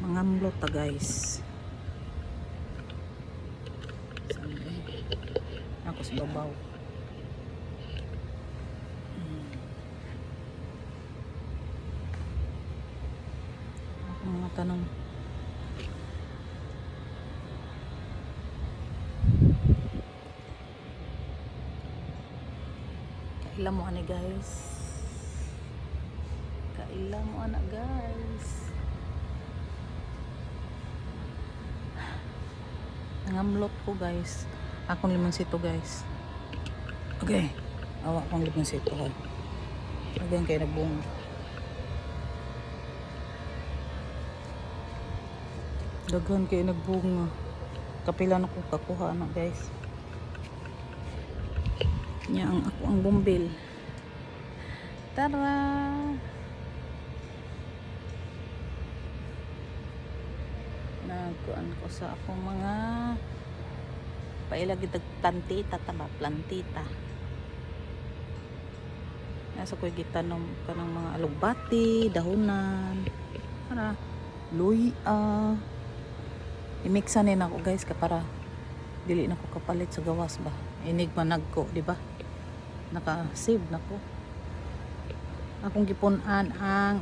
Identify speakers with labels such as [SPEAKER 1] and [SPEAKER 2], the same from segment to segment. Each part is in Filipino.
[SPEAKER 1] Mangamlo ta guys. Ako sa babaw. Ako mga tanong. Kaila mo ani guys. Kaila mo ana guys. Nangamlot ko guys. Akong limonsito guys. Okay. Awa akong limonsito ha. Agang kayo nagbunga. Dagan kayo nagbunga. Kapila na kong kakuha na guys. Nya ang ako ang bumbil. Tara! Nagkuan ko sa akong mga pailagid plantita taba plantita. Nasa ko gitanom kanang mga alugbati, dahonan, para luya. I-mixan din ako guys para dili na ko kapalit sa gawas ba. Inig manag ko, di ba? Naka-save na ko. Akong gipunan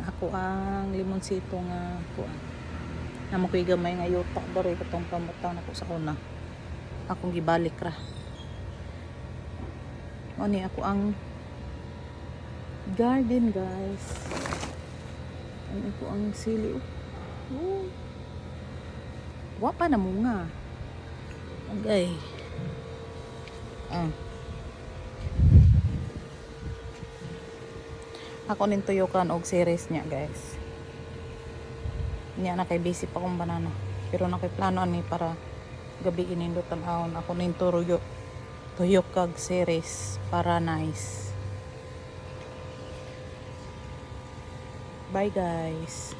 [SPEAKER 1] ako ang limonsito nga kuan. Namo ko'y gamay nga yuta daroy katong pamutang nako sa una. Akong gibalik ra. O ni ako ang garden guys. Ano ko ang sili. Oh. Wa pa na munga. Okay. Ako nin tuyokan og series niya guys. Niya na kay busy pa kong banana. Pero na kay plano ani para gabi inindot tanawon. Ako nin tuyok kag series para nice. Bye guys.